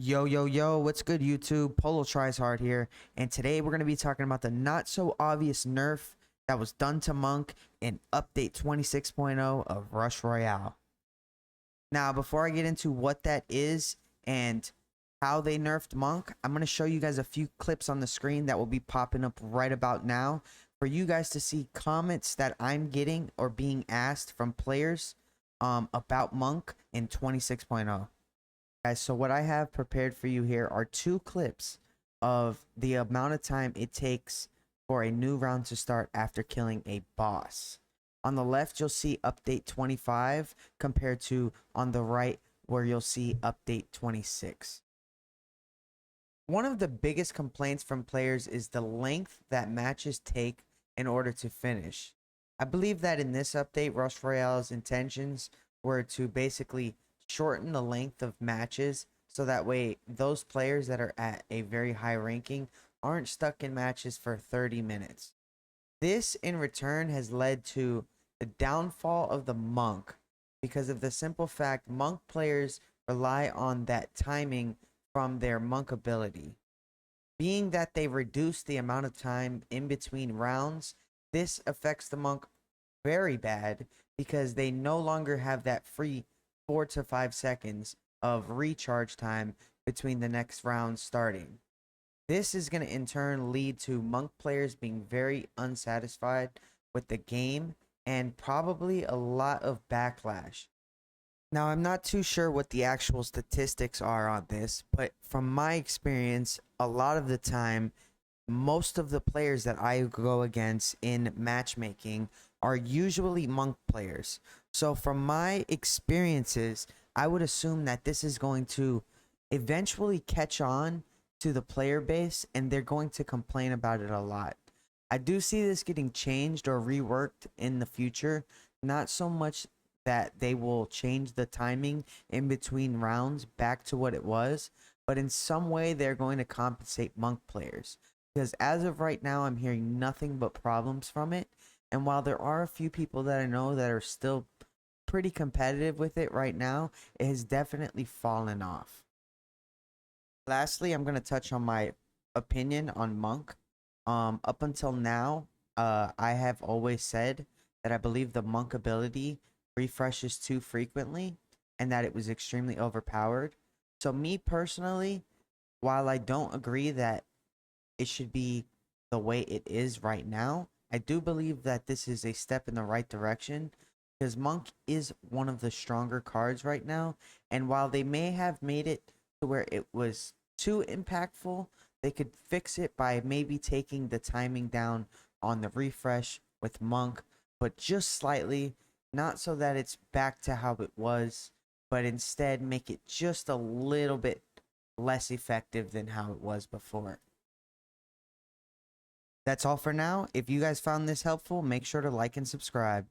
Yo, yo, yo, what's good, YouTube? Polo tries hard here, and today we're going to be talking about the not so obvious nerf that was done to Monk in update 26.0 of Rush Royale. Now, before I get into what that is and how they nerfed Monk, I'm going to show you guys a few clips on the screen that will be popping up right about now for you guys to see comments that I'm getting or being asked from players about Monk in 26.0. Guys, so what I have prepared for you here are two clips of the amount of time it takes for a new round to start after killing a boss. On the left, you'll see update 25 compared to on the right where you'll see update 26. One of the biggest complaints from players is the length that matches take in order to finish. I believe that in this update, Rush Royale's intentions were to basically shorten the length of matches so that way those players that are at a very high ranking aren't stuck in matches for 30 minutes. This in return has led to the downfall of the Monk because of the simple fact Monk players rely on that timing from their Monk ability. Being that they reduce the amount of time in between rounds, this affects the Monk very bad because they no longer have that free 4 to 5 seconds of recharge time between the next round starting. This is going to in turn lead to Monk players being very unsatisfied with the game and probably a lot of backlash. Now, I'm not too sure what the actual statistics are on this, but from my experience, a lot of the time, most of the players that I go against in matchmaking are usually Monk players. So, from my experiences, I would assume that this is going to eventually catch on to the player base and they're going to complain about it a lot. I do see this getting changed or reworked in the future, not so much that they will change the timing in between rounds back to what it was, but in some way they're going to compensate Monk players. Because as of right now, I'm hearing nothing but problems from it. And while there are a few people that I know that are still pretty competitive with it right now, it has definitely fallen off. Lastly, I'm going to touch on my opinion on Monk. Up until now, I have always said that I believe the Monk ability refreshes too frequently and that it was extremely overpowered. So me personally, while I don't agree that it should be the way it is right now, I do believe that this is a step in the right direction because Monk is one of the stronger cards right now. And while they may have made it to where it was too impactful, they could fix it by maybe taking the timing down on the refresh with Monk, but just slightly, not so that it's back to how it was, but instead make it just a little bit less effective than how it was before. That's all for now. If you guys found this helpful, make sure to like and subscribe.